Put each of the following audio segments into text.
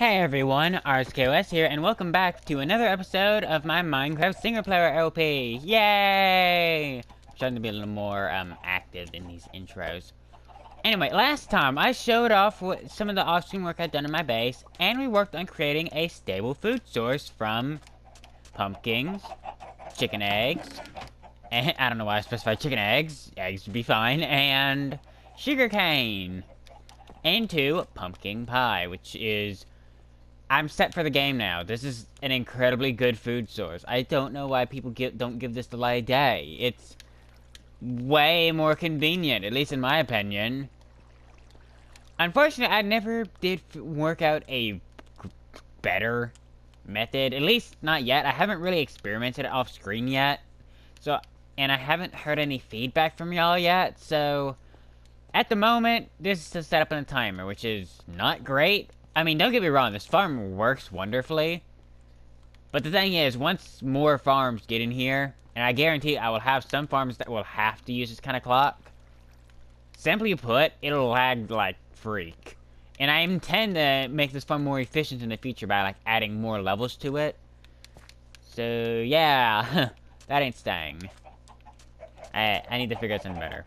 Hey everyone, RSKOS here, and welcome back to another episode of my Minecraft single-player LP. Yay! I'm trying to be a little more active in these intros. Anyway, last time I showed off some of the off-screen work I'd done in my base, and we worked on creating a stable food source from pumpkins, chicken eggs, and I don't know why I specified chicken eggs. Eggs would be fine, and sugarcane, into pumpkin pie, which is I'm set for the game now. This is an incredibly good food source. I don't know why people don't give this the light of day. It's way more convenient, at least in my opinion. Unfortunately, I never did work out a better method. At least not yet. I haven't really experimented off screen yet. And I haven't heard any feedback from y'all yet. So, at the moment, this is a setup and a timer, which is not great. I mean, don't get me wrong, this farm works wonderfully. But the thing is, once more farms get in here, and I guarantee I will have some farms that will have to use this kind of clock. Simply put, it'll lag like freak. And I intend to make this farm more efficient in the future by like adding more levels to it. So yeah, that ain't staying. I need to figure out something better.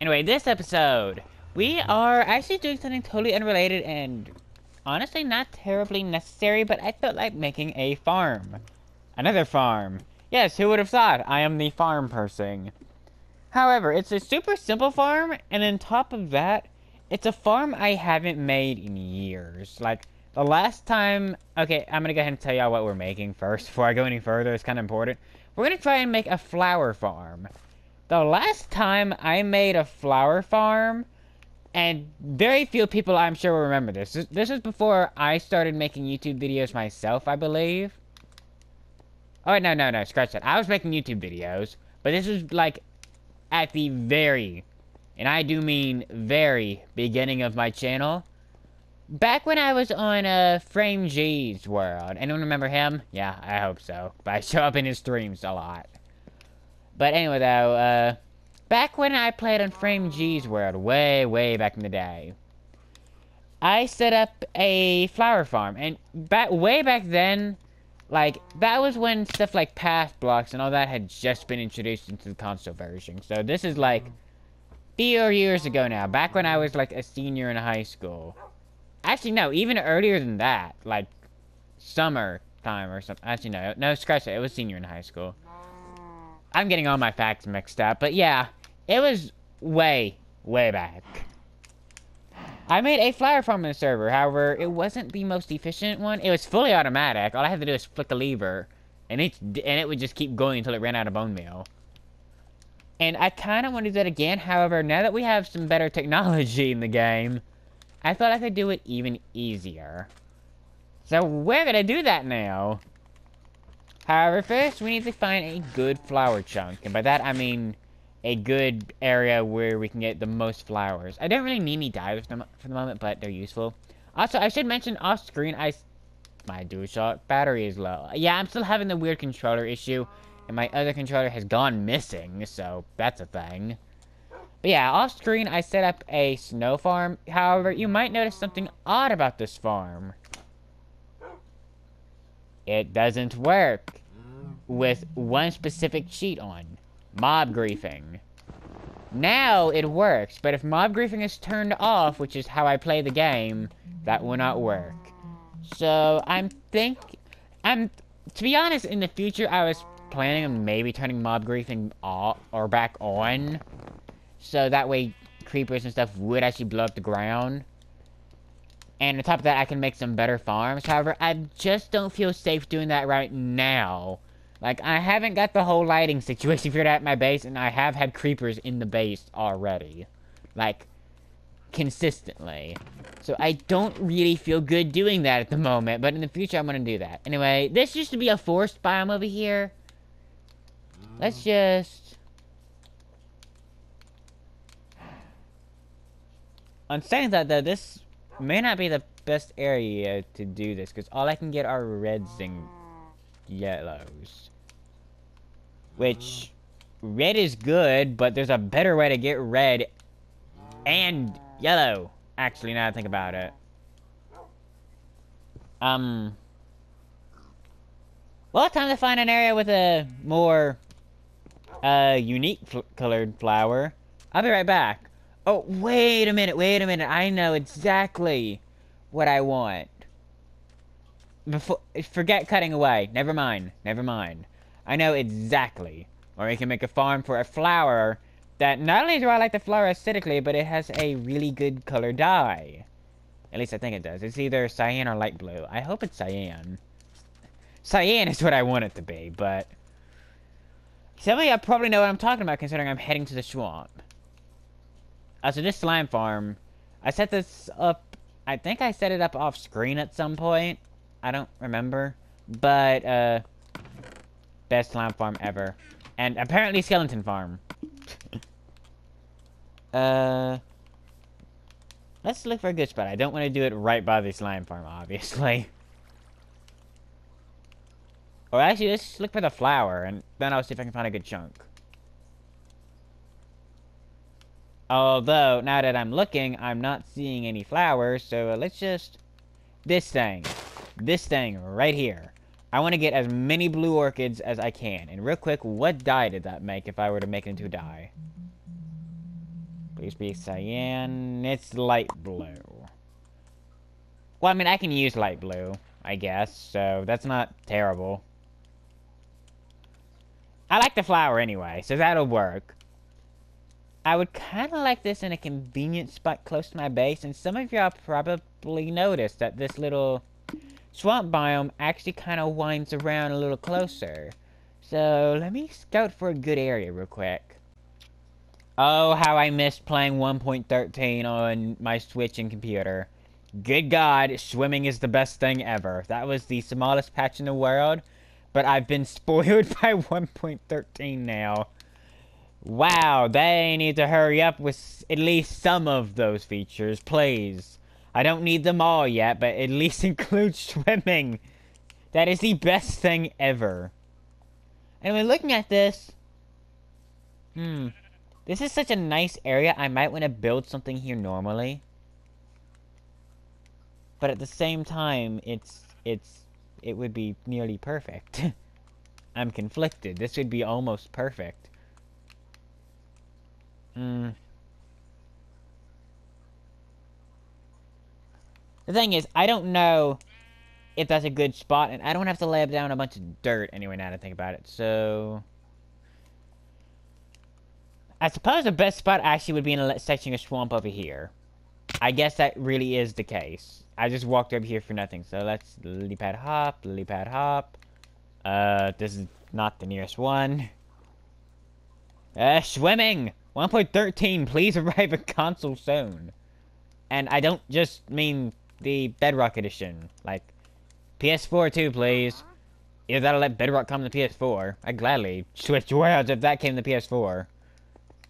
Anyway, this episode, we are actually doing something totally unrelated and honestly not terribly necessary, but I felt like making a farm. Another farm. Yes, who would have thought? I am the farm person. However, it's a super simple farm, and on top of that, it's a farm I haven't made in years. Like, the last time... Okay, I'm gonna go ahead and tell y'all what we're making first before I go any further. It's kind of important. We're gonna try and make a flower farm. The last time I made a flower farm, and very few people I'm sure will remember this. This is before I started making YouTube videos myself, I believe. Oh, no, scratch that. I was making YouTube videos, but this was like at the very, and I do mean very, beginning of my channel. Back when I was on Frame G's world. Anyone remember him? Yeah, I hope so. But I show up in his streams a lot. But anyway, though, back when I played on Frame G's world, way back in the day, I set up a flower farm, and way back then, like, that was when stuff like path blocks and all that had just been introduced into the console version. So this is like 4 years ago now, back when I was like a senior in high school. Actually, no, even earlier than that, like summer time or something. Actually, no, scratch that. It was senior in high school. I'm getting all my facts mixed up, but yeah, it was way back. I made a flower farm in the server, however, it wasn't the most efficient one. It was fully automatic. All I had to do was flick a lever, and it would just keep going until it ran out of bone meal. And I kind of want to do that again, however, now that we have some better technology in the game, I thought I could do it even easier. So we're gonna do that now. However, first, we need to find a good flower chunk. And by that, I mean a good area where we can get the most flowers. I don't really need any dyes for the moment, but they're useful. Also, I should mention off-screen, my DualShock battery is low. Yeah, I'm still having the weird controller issue, and my other controller has gone missing, so that's a thing. But yeah, off-screen, I set up a snow farm. However, you might notice something odd about this farm. It doesn't work with one specific cheat on, mob griefing. Now it works, but if mob griefing is turned off, which is how I play the game, that will not work. So to be honest, in the future I was planning on maybe turning mob griefing off or back on, so that way creepers and stuff would actually blow up the ground. And on top of that, I can make some better farms. However, I just don't feel safe doing that right now. Like, I haven't got the whole lighting situation figured out at my base, and I have had creepers in the base already. Like, consistently. So I don't really feel good doing that at the moment, but in the future I'm gonna do that. Anyway, this used to be a forest biome over here. Let's just... On saying that, though, this may not be the best area to do this, because all I can get are reds and yellows. Which, red is good, but there's a better way to get red and yellow. Actually, now that I think about it. Well, time to find an area with a more, unique colored flower. I'll be right back. Oh, wait a minute, wait a minute. I know exactly what I want. Forget cutting away. Never mind, never mind. I know exactly. Or we can make a farm for a flower that not only do I like the flower aesthetically, but it has a really good color dye. At least I think it does. It's either cyan or light blue. I hope it's cyan. Cyan is what I want it to be, but... some of you probably know what I'm talking about, considering I'm heading to the swamp. So this slime farm, I set this up... I think I set it up off screen at some point. I don't remember. But, best slime farm ever. And apparently skeleton farm. Let's look for a good spot. I don't want to do it right by the slime farm, obviously. Or actually, let's look for the flower, and then I'll see if I can find a good chunk. Although, now that I'm looking, I'm not seeing any flowers, so let's just... This thing right here. I want to get as many blue orchids as I can. And real quick, what dye did that make if I were to make it into a dye? Please be cyan. It's light blue. Well, I mean, I can use light blue, I guess, so that's not terrible. I like the flower anyway, so that'll work. I would kind of like this in a convenient spot close to my base, and some of y'all probably noticed that this little swamp biome actually kind of winds around a little closer. So, let me scout for a good area real quick. Oh, how I missed playing 1.13 on my Switch and computer. Good God, swimming is the best thing ever. That was the smallest patch in the world, but I've been spoiled by 1.13 now. Wow, they need to hurry up with at least some of those features, please. I don't need them all yet, but at least include swimming. That is the best thing ever. Anyway, looking at this... This is such a nice area, I might want to build something here normally. But at the same time, it would be nearly perfect. I'm conflicted. This would be almost perfect. The thing is, I don't know if that's a good spot, and I don't have to lay down a bunch of dirt anyway now that I think about it, so... I suppose the best spot actually would be in a section of swamp over here. I guess that really is the case. I just walked over here for nothing, so let's lily pad hop, lily pad hop. This is not the nearest one. Swimming! 1.13, please arrive at console soon. And I don't just mean the Bedrock edition. Like, PS4 too, please. Either that'll let Bedrock come to PS4. I'd gladly switch worlds if that came to PS4.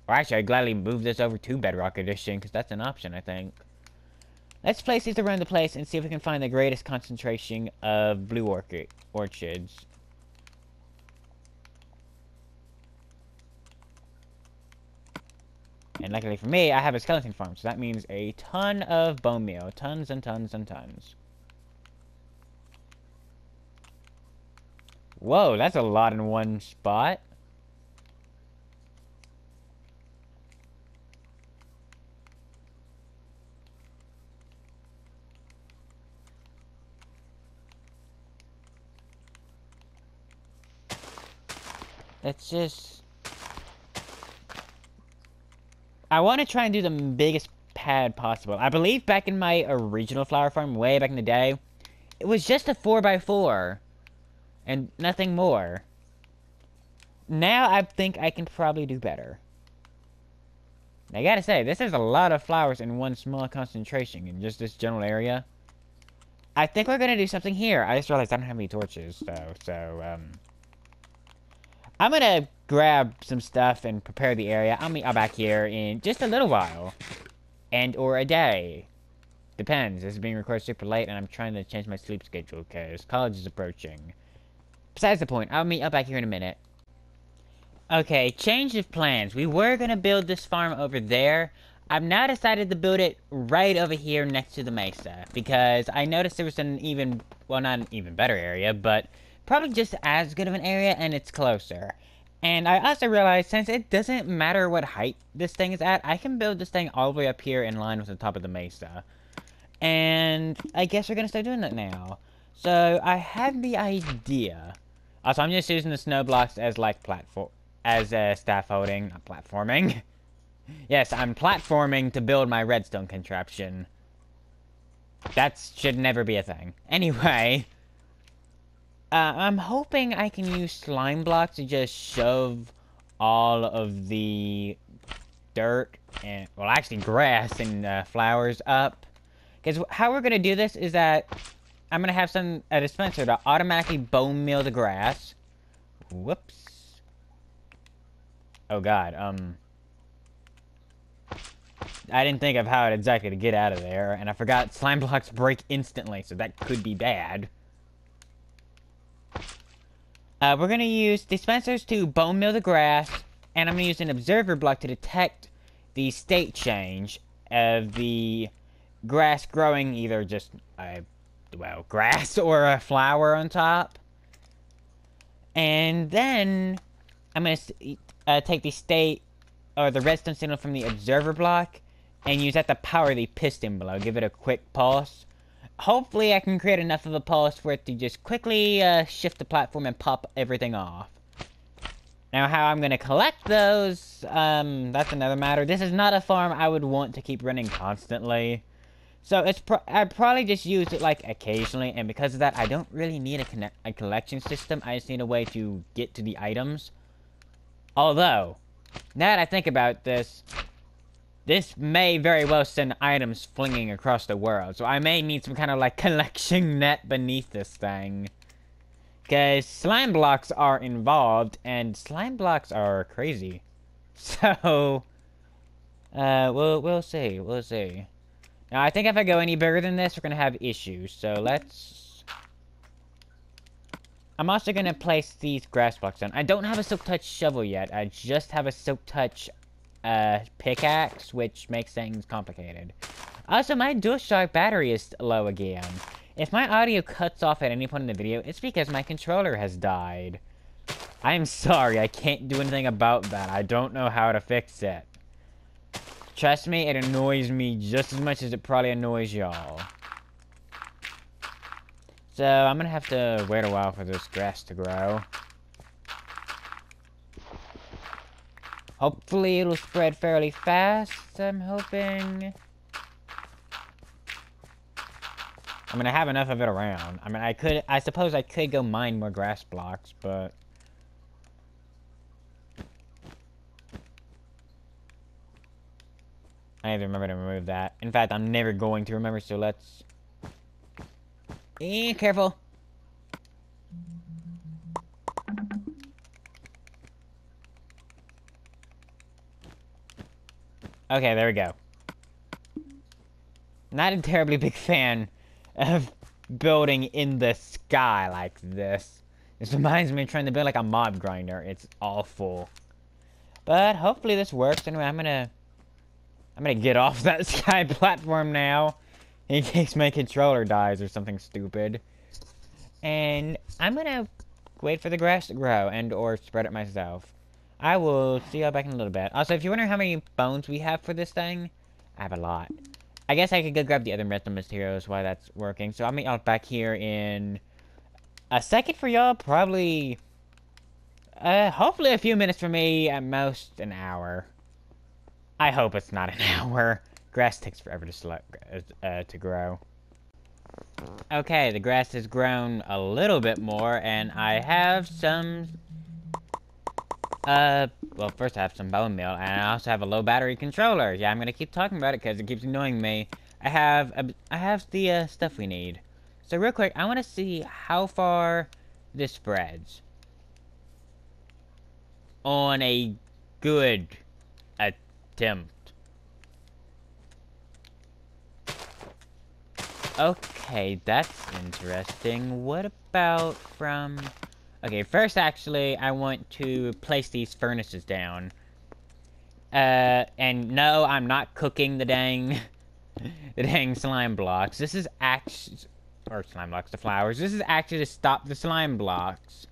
Or actually, I'd gladly move this over to Bedrock Edition, because that's an option, I think. Let's place these around the place and see if we can find the greatest concentration of blue orchids. And luckily for me, I have a skeleton farm, so that means a ton of bone meal. Tons and tons and tons. Whoa, that's a lot in one spot. Let's just... I want to try and do the biggest pad possible. I believe back in my original flower farm, way back in the day, it was just a 4x4. And nothing more. Now I think I can probably do better. And I gotta say, this is a lot of flowers in one small concentration in just this general area. I think we're gonna do something here. I just realized I don't have any torches, so I'm gonna grab some stuff and prepare the area. I'll meet y'all back here in just a little while. Or a day. Depends. This is being recorded super late, and I'm trying to change my sleep schedule, because college is approaching. Besides the point, I'll meet y'all back here in a minute. Okay, change of plans. We were gonna build this farm over there. I've now decided to build it right over here next to the mesa, because I noticed there was an even, well, not an even better area, but probably just as good of an area, and it's closer. And I also realized, since it doesn't matter what height this thing is at, I can build this thing all the way up here in line with the top of the mesa. And I guess we're gonna start doing that now. So I had the idea. Also, I'm just using the snow blocks as like scaffolding, not platforming. Yes, I'm platforming to build my redstone contraption. That should never be a thing. Anyway, I'm hoping I can use slime blocks to just shove all of the dirt and, well, actually grass and flowers up. Because how we're gonna do this is that I'm gonna have a dispenser to automatically bone meal the grass. Whoops. Oh god, I didn't think of how exactly to get out of there, and I forgot slime blocks break instantly, so that could be bad. We're gonna use dispensers to bone meal the grass, and I'm gonna use an observer block to detect the state change of the grass growing, either just, well, grass or a flower on top. And then I'm gonna take the state, or the redstone signal from the observer block, and use that to power the piston below. Give it a quick pulse. Hopefully I can create enough of a pulse for it to just quickly shift the platform and pop everything off. Now how I'm gonna collect those, that's another matter. This is not a farm I would want to keep running constantly. So I'd probably just use it like occasionally, and because of that I don't really need a collection system. I just need a way to get to the items. Although, now that I think about this, this may very well send items flinging across the world, so I may need some kind of like collection net beneath this thing. Because slime blocks are involved, and slime blocks are crazy. So, we'll see, we'll see. Now, I think if I go any bigger than this, we're gonna have issues, so let's... I'm also gonna place these grass blocks down. I don't have a Silk Touch shovel yet, I just have a Silk Touch pickaxe, which makes things complicated. Also, my DualShock battery is low again. If my audio cuts off at any point in the video, it's because my controller has died. I'm sorry, I can't do anything about that. I don't know how to fix it. Trust me, it annoys me just as much as it probably annoys y'all. So, I'm gonna have to wait a while for this grass to grow. Hopefully it'll spread fairly fast, I'm hoping. I'm gonna have enough of it around. I mean, I suppose I could go mine more grass blocks, but... I need to remember to remove that. In fact, I'm never going to remember, so let's... Careful! Okay, there we go. Not a terribly big fan of building in the sky like this. This reminds me of trying to build like a mob grinder. It's awful. But hopefully this works. Anyway, I'm gonna get off that sky platform now, in case my controller dies or something stupid. And I'm gonna wait for the grass to grow and or spread it myself. I will see y'all back in a little bit. Also, if you're wondering how many bones we have for this thing, I have a lot. I guess I could go grab the other redstone materials while that's working. So I'll meet y'all back here in a second for y'all. Probably, hopefully a few minutes for me. At most, an hour. I hope it's not an hour. Grass takes forever to grow. Okay, the grass has grown a little bit more, and I have some... well, first I have some bone meal, and I also have a low battery controller. Yeah, I'm gonna keep talking about it because it keeps annoying me. I have the stuff we need. So real quick, I want to see how far this spreads on a good attempt. Okay, that's interesting. What about from... Okay, first, actually, I want to place these furnaces down. And no, I'm not cooking the dang slime blocks. This is actually, or slime blocks, the flowers. This is actually to stop the slime blocks.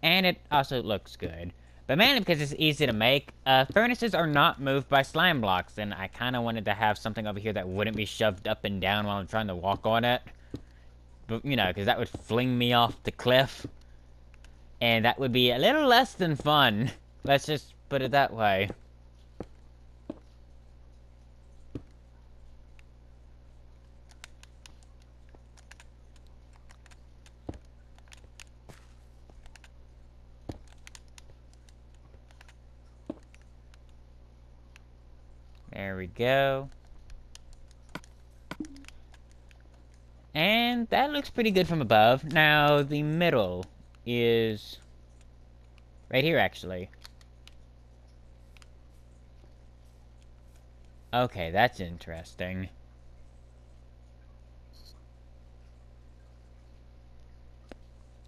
And it also looks good. But mainly because it's easy to make. Furnaces are not moved by slime blocks, and I kind of wanted to have something over here that wouldn't be shoved up and down while I'm trying to walk on it. But, you know, because that would fling me off the cliff. And that would be a little less than fun. Let's just put it that way. There we go. And that looks pretty good from above. Now, the middle is right here, actually. Okay, that's interesting.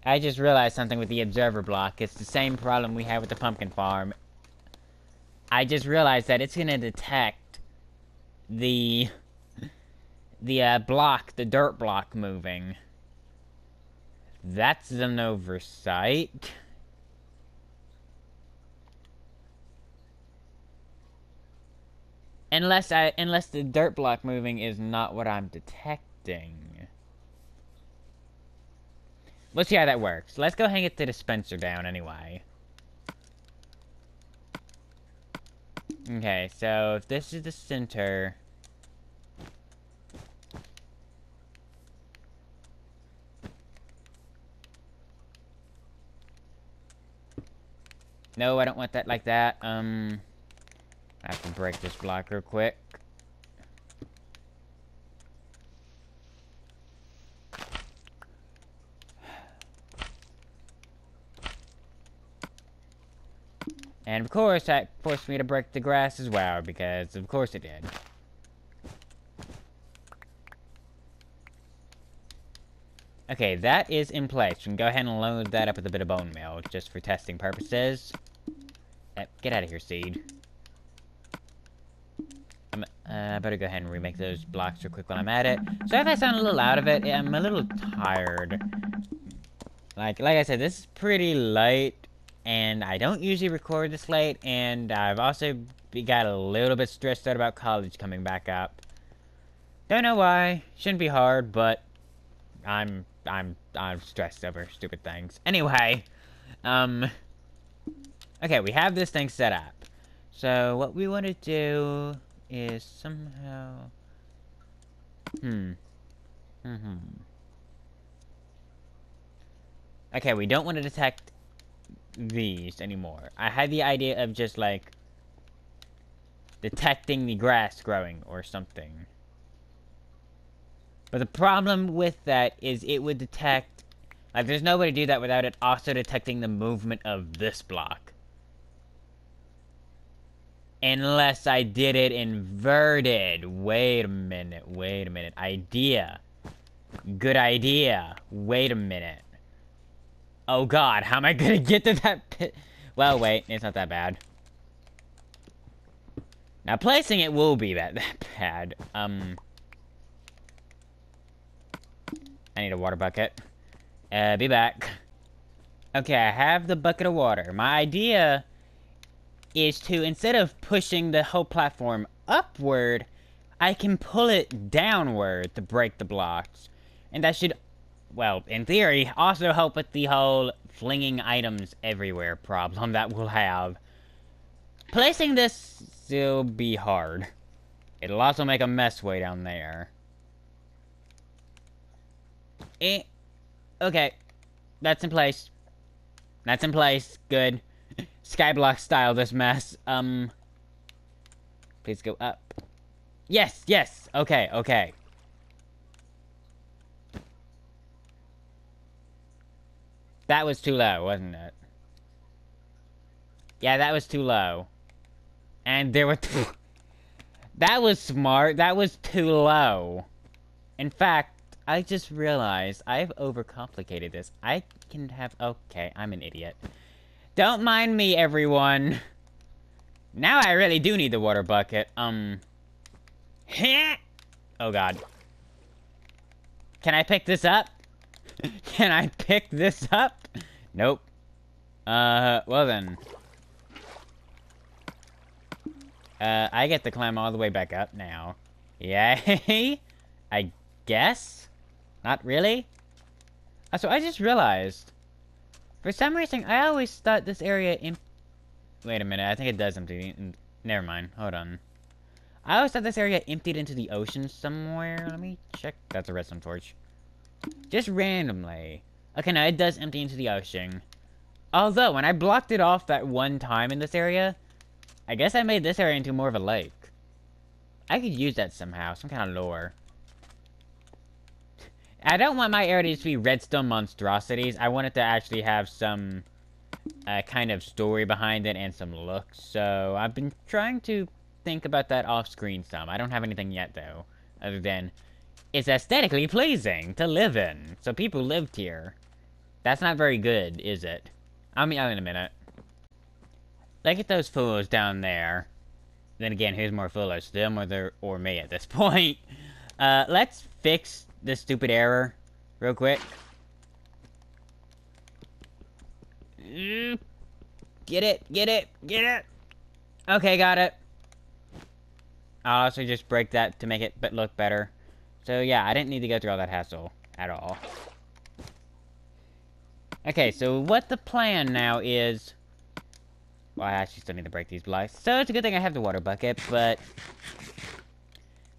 I just realized something with the observer block. It's the same problem we had with the pumpkin farm. I just realized that it's gonna detect the dirt block moving. That's an oversight. Unless the dirt block moving is not what I'm detecting. Let's see how that works. Let's go ahead and get the dispenser down anyway. Okay, so if this is the center... No, I don't want that like that. I have to break this block real quick. And of course, that forced me to break the grass as well, because of course it did. Okay, that is in place. We can go ahead and load that up with a bit of bone meal, just for testing purposes. Get out of here, seed. I better go ahead and remake those blocks real quick while I'm at it. So if I sound a little out of it, I'm a little tired. Like I said, this is pretty late, and I don't usually record this late, and I've also got a little bit stressed out about college coming back up. Don't know why. Shouldn't be hard, but I'm stressed over stupid things. Anyway, okay, we have this thing set up. So what we want to do is somehow... Okay, we don't want to detect these anymore. I had the idea of just, like, detecting the grass growing or something. But the problem with that is it would detect... Like, there's no way to do that without it also detecting the movement of this block. Unless I did it inverted. Wait a minute. Idea. Good idea. Wait a minute. Oh god, how am I gonna get to that pit? Well, wait, it's not that bad. Now, placing it will be that bad. I need a water bucket. Be back. Okay, I have the bucket of water. My idea is to, instead of pushing the whole platform upward, I can pull it downward to break the blocks. And that should, well, in theory, also help with the whole flinging items everywhere problem that we'll have. Placing this will be hard. It'll also make a mess way down there. Okay. That's in place. That's in place. Good. Skyblock style this mess. Please go up. Yes, yes. Okay, okay. That was too low, wasn't it? Yeah, that was too low. And there were... That was smart. That was too low. In fact, I just realized I've overcomplicated this. I can have... Okay, I'm an idiot. Don't mind me, everyone. Now I really do need the water bucket. Oh god. Can I pick this up? Can I pick this up? Nope. Well then. I get to climb all the way back up now. Yay! I guess? Not really? So I just realized. For some reason, I always thought this area wait a minute, I think it does empty. Never mind, hold on. I always thought this area emptied into the ocean somewhere. Let me check. That's a redstone torch. Just randomly. Okay, no, it does empty into the ocean. Although, when I blocked it off that one time in this area, I guess I made this area into more of a lake. I could use that somehow, some kind of lore. I don't want my area to be redstone monstrosities. I want it to actually have some kind of story behind it and some looks. So I've been trying to think about that off screen some. I don't have anything yet though, other than it's aesthetically pleasing to live in. So people lived here. That's not very good, is it? I'll meet out in a minute. Look at those fools down there. Then again, who's more foolish, them or me at this point? Let's fix this stupid error real quick. Get it, get it, get it! Okay, got it. I'll also just break that to make it look better. So yeah, I didn't need to go through all that hassle at all. Okay, so what the plan now is... Well, I actually still need to break these blocks. So it's a good thing I have the water bucket, but...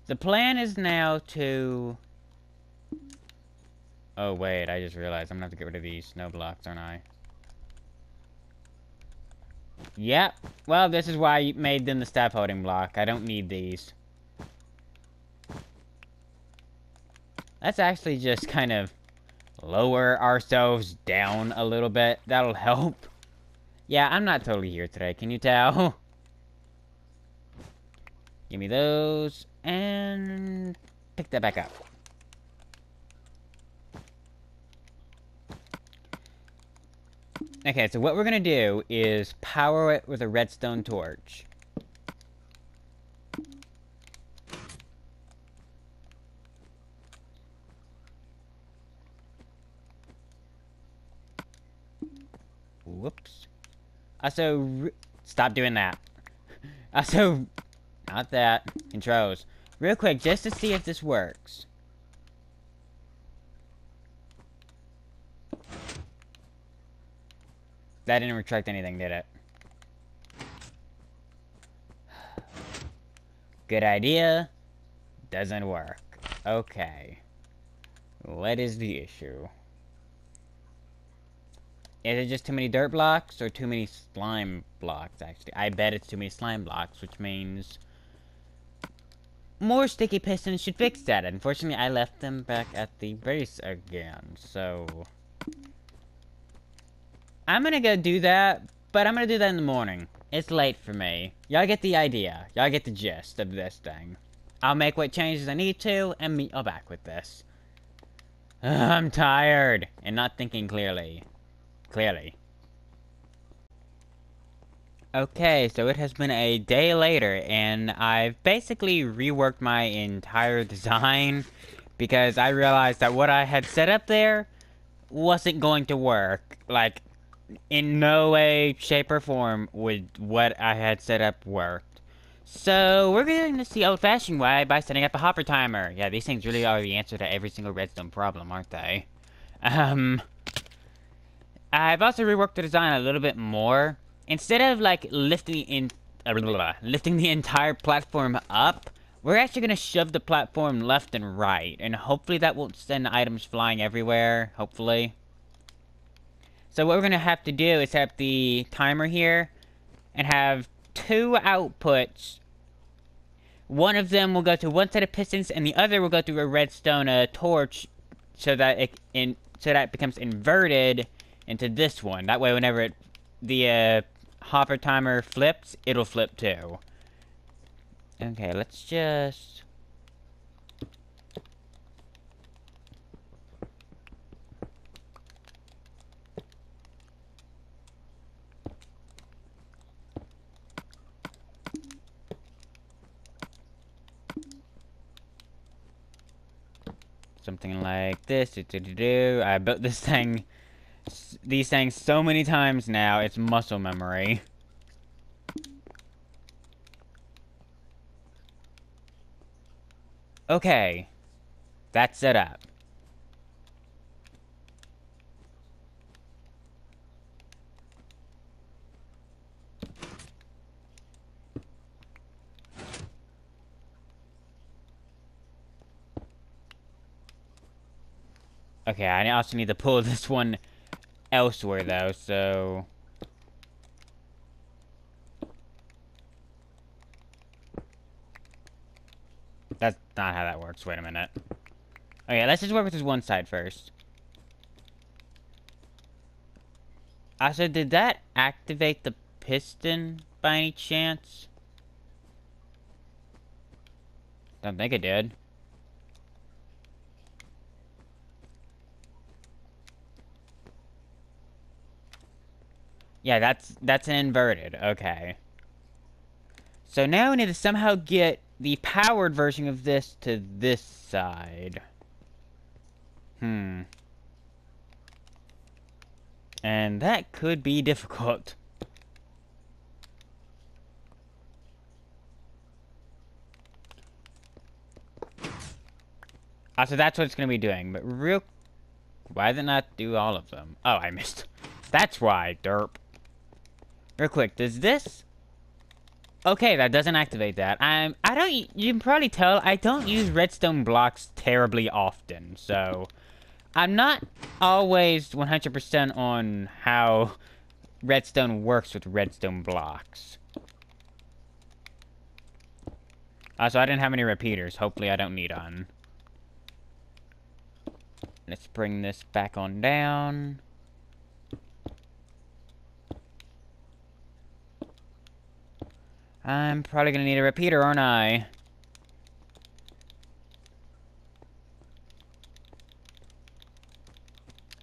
The plan is now to... Oh wait, I just realized I'm gonna have to get rid of these snow blocks, aren't I? Yep. Well, this is why I made them the staff holding block. I don't need these. Let's actually just kind of lower ourselves down a little bit. That'll help. Yeah, I'm not totally here today. Can you tell? Give me those. And pick that back up. Okay, so what we're gonna do is power it with a redstone torch. Whoops. Also, stop doing that. Also, not that. Controls. Real quick, just to see if this works. That didn't retract anything, did it? Good idea. Doesn't work. Okay. What is the issue? Is it just too many dirt blocks or too many slime blocks, actually? I bet it's too many slime blocks, which means... more sticky pistons should fix that. Unfortunately, I left them back at the base again, so... I'm gonna go do that, but I'm gonna do that in the morning. It's late for me. Y'all get the idea. Y'all get the gist of this thing. I'll make what changes I need to, and meet y'all back with this. I'm tired, and not thinking clearly. Okay, so it has been a day later, and I've basically reworked my entire design, because I realized that what I had set up there wasn't going to work. Like, in no way, shape, or form would what I had set up worked. So, we're going to see old-fashioned way by setting up a hopper timer. Yeah, these things really are the answer to every single redstone problem, aren't they? I've also reworked the design a little bit more. Instead of, like, lifting the entire platform up, we're actually going to shove the platform left and right. And hopefully that won't send items flying everywhere. Hopefully. So what we're going to have to do is have the timer here and have two outputs. One of them will go to one set of pistons, and the other will go through a redstone torch, so that it becomes inverted into this one. That way, whenever the hopper timer flips, it'll flip too. Okay, let's just... something like this. I built this thing, these things so many times now, it's muscle memory. Okay, that's set up. Okay, I also need to pull this one elsewhere, though, so... That's not how that works. Wait a minute. Okay, let's just work with this one side first. Also, did that activate the piston by any chance? Don't think it did. Yeah, that's inverted. Okay. So now we need to somehow get the powered version of this to this side. And that could be difficult. So that's what it's going to be doing. But why did it not do all of them? Oh, I missed. That's why, derp. Real quick, does this... Okay, that doesn't activate that. You can probably tell, I don't use redstone blocks terribly often, so... I'm not always 100% on how redstone works with redstone blocks. Also, I didn't have any repeaters. Hopefully I don't need on. Let's bring this back on down. I'm probably gonna need a repeater, aren't I?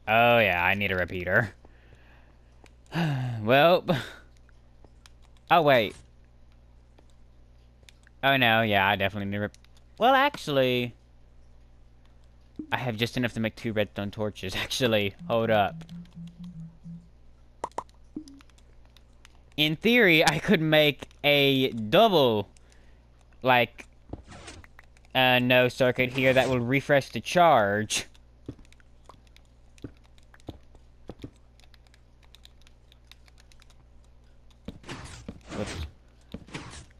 Oh yeah, I need a repeater. Well... Oh wait. Oh no, yeah, I definitely need a Well, actually... I have just enough to make 2 redstone torches, actually. Hold up. In theory, I could make a double, like, no circuit here that will refresh the charge. Whoops.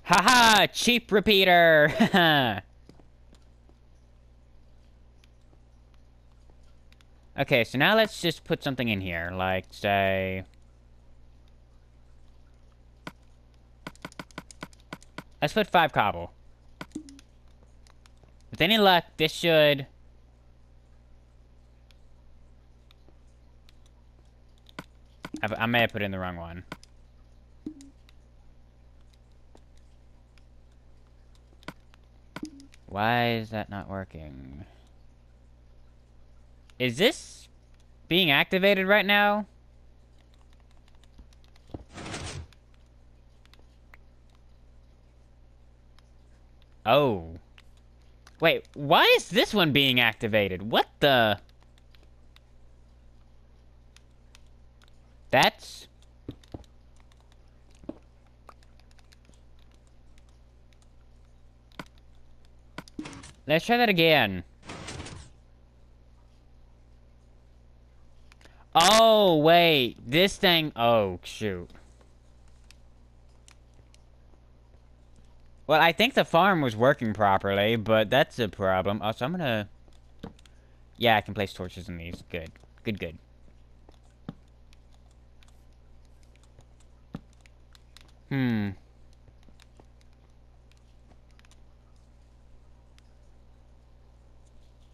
Haha! Cheap repeater! Haha! Okay, so now let's just put something in here, like, say... Let's put 5 cobble. With any luck, this should... I may have put in the wrong one. Why is that not working? Is this being activated right now? Oh. Wait, why is this one being activated? What the... That's... Let's try that again. Oh, wait. This thing... Oh, shoot. Well, I think the farm was working properly, but that's a problem. Oh, so I'm gonna... Yeah, I can place torches in these. Good. Good, good.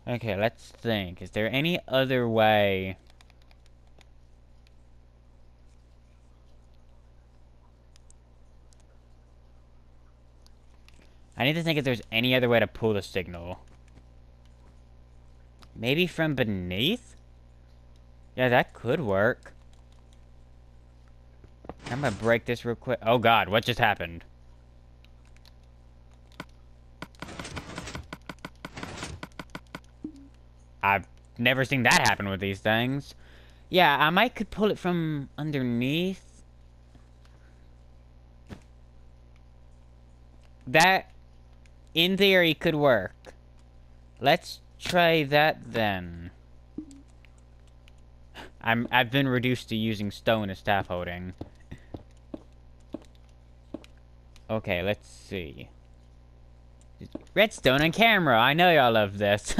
Okay, let's think. Is there any other way... I need to think if there's any other way to pull the signal. Maybe from beneath? Yeah, that could work. I'm gonna break this real quick. Oh god, what just happened? I've never seen that happen with these things. Yeah, I might could pull it from underneath. That, in theory, could work. Let's try that then. I've been reduced to using stone as staff holding. Okay, let's see. Redstone on camera. I know y'all love this.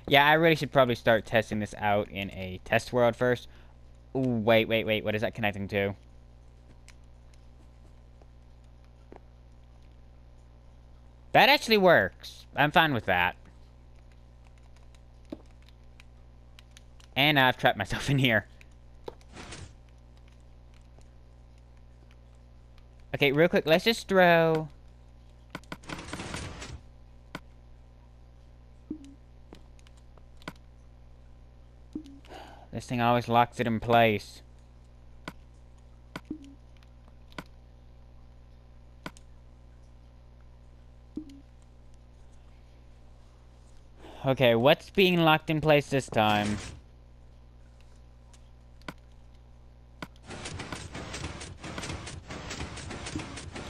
Yeah, I really should probably start testing this out in a test world first. Ooh, wait. What is that connecting to? That actually works. I'm fine with that. And I've trapped myself in here. Okay, real quick, let's just throw... This thing always locks it in place. Okay, what's being locked in place this time?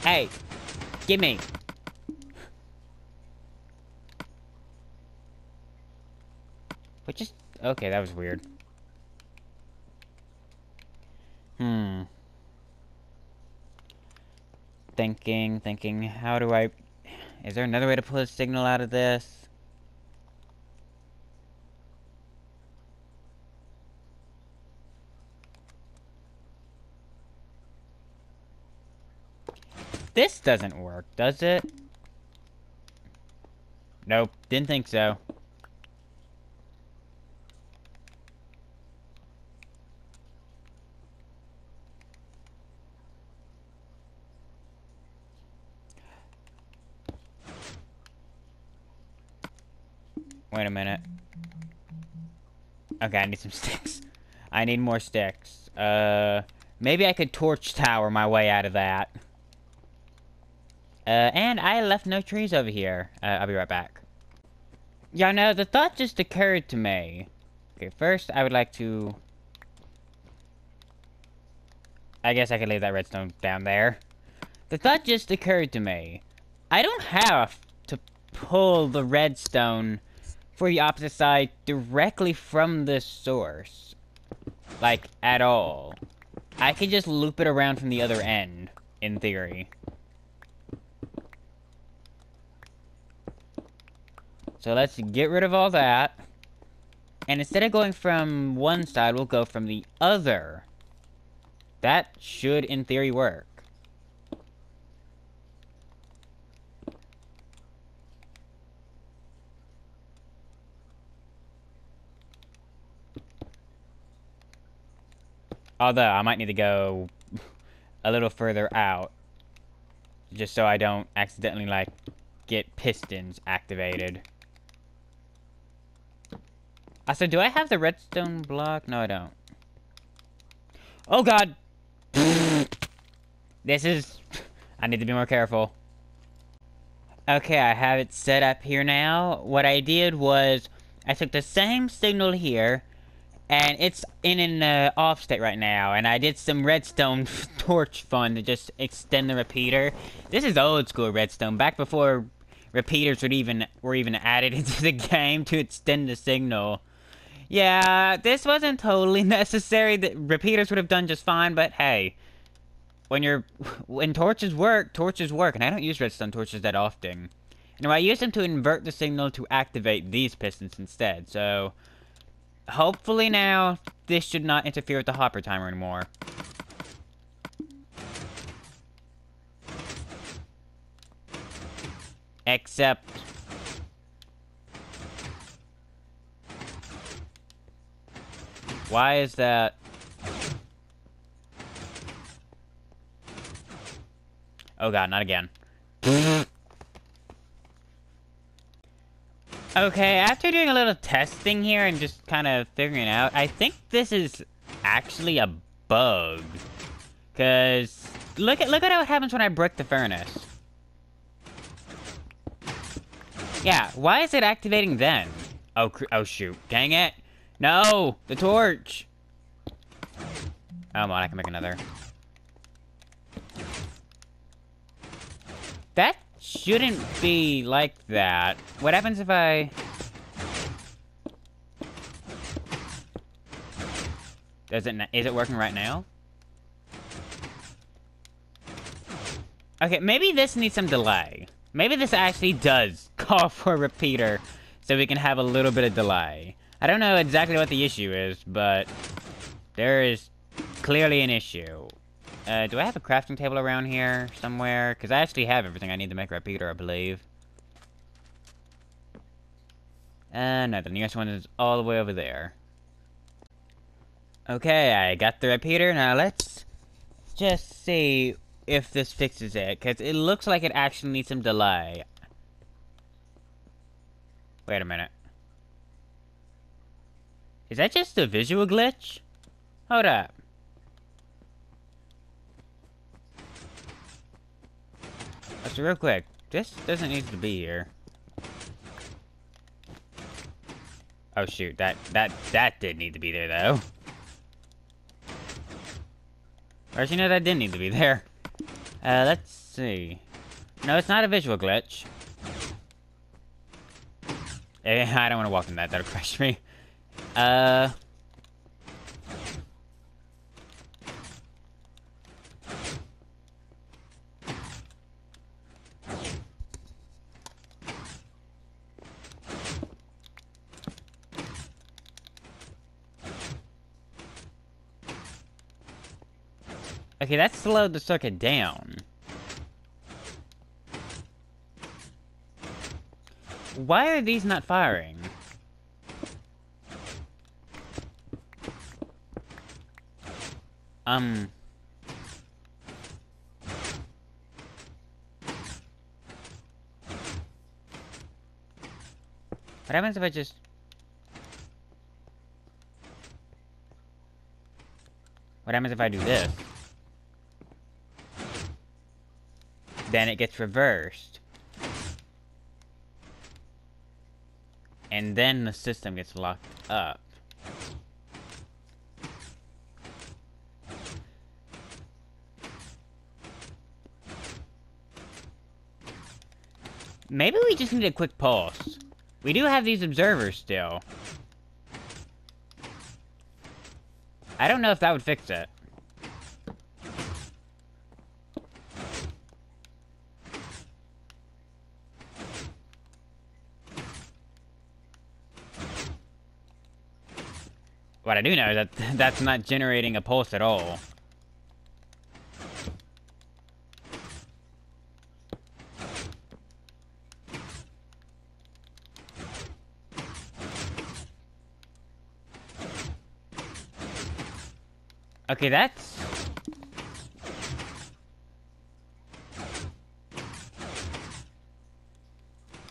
Hey! Gimme! What just... Okay, that was weird. Thinking, how do I... Is there another way to pull a signal out of this? This doesn't work, does it? Nope, didn't think so. Wait a minute. Okay, I need some sticks. I need more sticks. Maybe I could torch tower my way out of that. And I left no trees over here. I'll be right back. Yeah, no, the thought just occurred to me. Okay, first I would like to... I guess I could leave that redstone down there. The thought just occurred to me. I don't have to pull the redstone for the opposite side directly from the source. Like, at all. I could just loop it around from the other end, in theory. So let's get rid of all that. And instead of going from one side, we'll go from the other. That should, in theory, work. Although, I might need to go a little further out. Just so I don't accidentally, like, get pistons activated. I said, do I have the redstone block? No, I don't. Oh, God! This is... I need to be more careful. Okay, I have it set up here now. What I did was, I took the same signal here, and it's in an off state right now, and I did some redstone torch fun to just extend the repeater. This is old school redstone, back before repeaters were even added into the game to extend the signal. Yeah, this wasn't totally necessary. The repeaters would have done just fine, but hey, when torches work, and I don't use redstone torches that often. And I use them to invert the signal to activate these pistons instead, so hopefully now this should not interfere with the hopper timer anymore. Except... why is that... Oh god, not again. Okay, after doing a little testing here and just kind of figuring it out, I think this is actually a bug. Cause look at how it happens when I brick the furnace. Yeah, why is it activating then? Oh, oh shoot. Dang it. No! The torch! Oh, come on, I can make another. That shouldn't be like that. What happens if I... Is it working right now? Okay, maybe this needs some delay. Maybe this actually does call for a repeater, so we can have a little bit of delay. I don't know exactly what the issue is, but there is clearly an issue. Do I have a crafting table around here somewhere? Because I actually have everything I need to make a repeater, I believe. No, the nearest one is all the way over there. Okay, I got the repeater. Now let's just see if this fixes it, because it looks like it actually needs some delay. Wait a minute. Is that just a visual glitch? Hold up. So real quick, this doesn't need to be here. Oh shoot, that did need to be there though. Or actually, no, that didn't need to be there. Let's see. No, it's not a visual glitch. I don't want to walk in that. That'll crush me. Okay, that slowed the circuit down. Why are these not firing? What happens if I just... What happens if I do this? Then it gets reversed. And then the system gets locked up. Maybe we just need a quick pulse. We do have these observers still. I don't know if that would fix it. What I do know is that that's not generating a pulse at all. Okay, that's...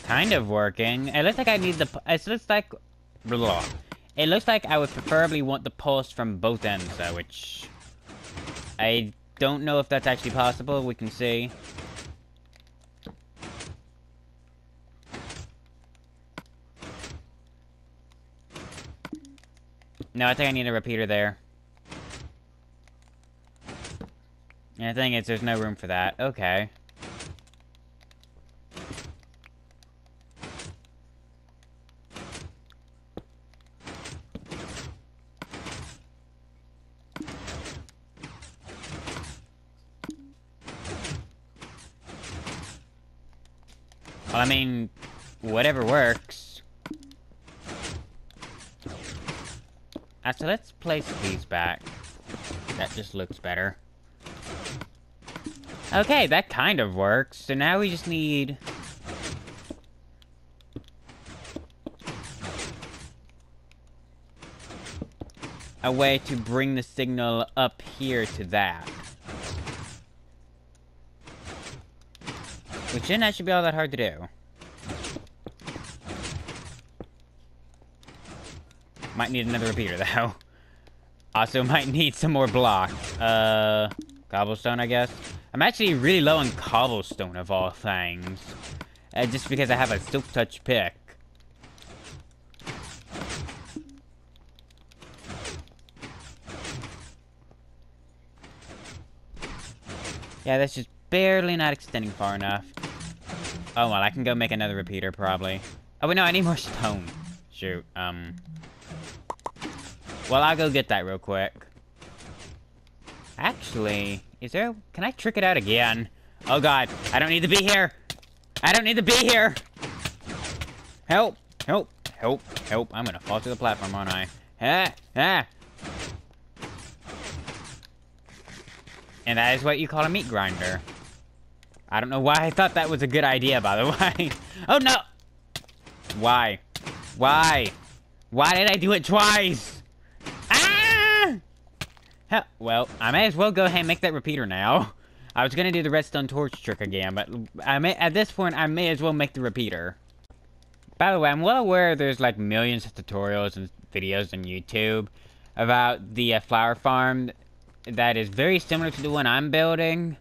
kind of working. It looks like I need the... It looks like... Blah. It looks like I would preferably want the pulse from both ends, though, which... I don't know if that's actually possible. We can see. No, I think I need a repeater there. And the thing is, there's no room for that. Okay. Well, I mean, whatever works. So let's place these back. That just looks better. Okay, that kind of works. So now we just need... a way to bring the signal up here to that. Which then that should be all that hard to do. Might need another repeater, though. Also might need some more blocks. Cobblestone, I guess. I'm actually really low on cobblestone, of all things. Just because I have a silk touch pick. Yeah, that's just barely not extending far enough. Oh, well, I can go make another repeater, probably. Oh, wait, no, I need more stone. Shoot, well, I'll go get that real quick. Actually, can I trick it out again? Oh, God, I don't need to be here! I don't need to be here! Help! Help! Help! Help! I'm gonna fall to the platform, aren't I? Ah! Ah! And that is what you call a meat grinder. I don't know why I thought that was a good idea, by the way. Oh, no! Why? Why? Why did I do it twice? Ah! Hell, well, I may as well go ahead and make that repeater now. I was gonna do the redstone torch trick again, but at this point, I may as well make the repeater. By the way, I'm well aware there's like millions of tutorials and videos on YouTube about the flower farm that is very similar to the one I'm building.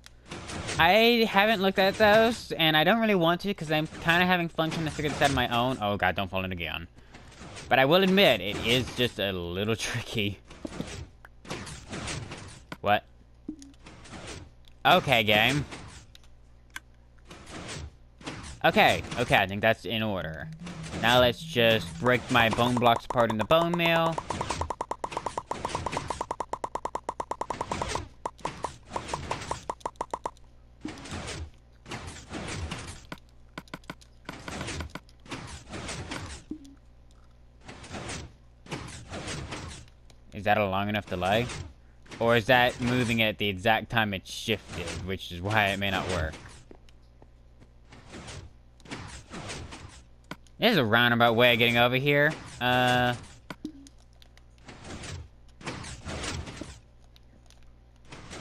I haven't looked at those, and I don't really want to because I'm kind of having fun trying to figure this out on my own. Oh god, don't fall in again. But I will admit, it is just a little tricky. What? Okay, game. Okay, I think that's in order. Now let's just break my bone blocks apart in the bone meal. Is that a long enough delay? Or is that moving at the exact time it shifted, which is why it may not work? This is a roundabout way of getting over here. I'm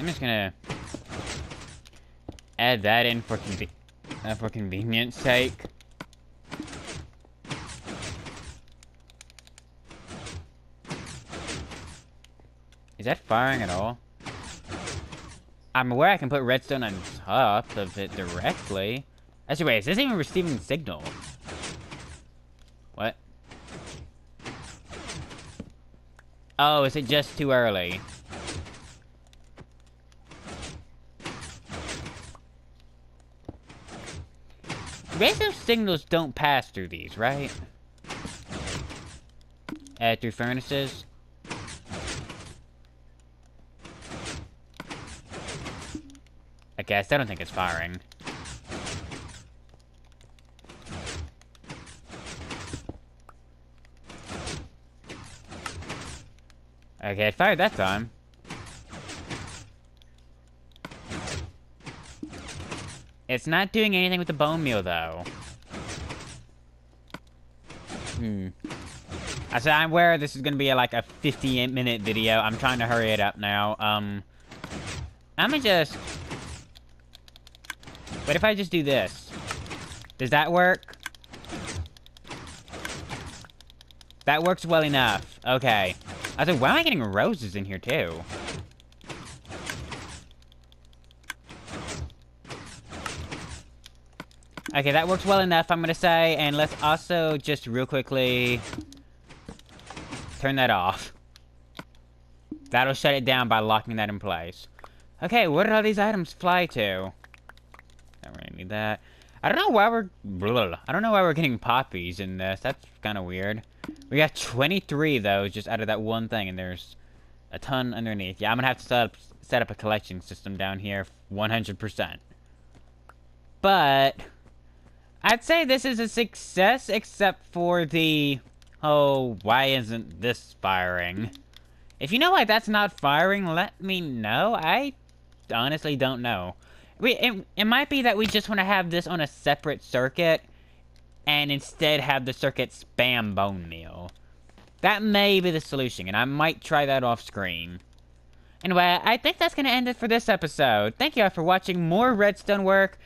just gonna add that in for convenience sake. Is that firing at all? I'm aware I can put redstone on top of it directly. Actually, wait, is this even receiving signal? What? Oh, is it just too early? Redstone signals don't pass through these, right? Through furnaces? I guess. I don't think it's firing. Okay, it fired that time. It's not doing anything with the bone meal, though. I said I'm aware this is gonna be like a 58-minute video. I'm trying to hurry it up now. I'ma just... What if I just do this? Does that work? That works well enough. Okay. I was like, why am I getting roses in here, too? Okay, that works well enough, I'm gonna say. And let's also just real quickly... turn that off. That'll shut it down by locking that in place. Okay, where did all these items fly to? Don't really need that. I don't know why we're getting poppies in this. That's kind of weird. We got 23 though, just out of that one thing, and there's a ton underneath. Yeah, I'm gonna have to set up a collection system down here, 100%. But I'd say this is a success, except for the why isn't this firing? If you know why that's not firing, let me know. I honestly don't know. It might be that we just want to have this on a separate circuit and instead have the circuit spam bone meal. That may be the solution, and I might try that off screen. Anyway, I think that's going to end it for this episode. Thank you all for watching more redstone work.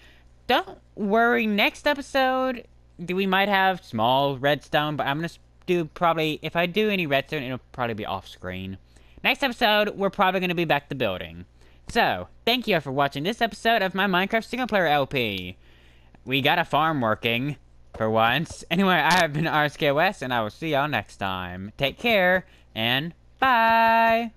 Don't worry, next episode, we might have small redstone, but I'm going to do probably, if I do any redstone, it'll probably be off screen. Next episode, we're probably going to be back to building. So, thank you all for watching this episode of my Minecraft single player LP. We got a farm working, for once. Anyway, I have been RSKOS, and I will see y'all next time. Take care, and bye!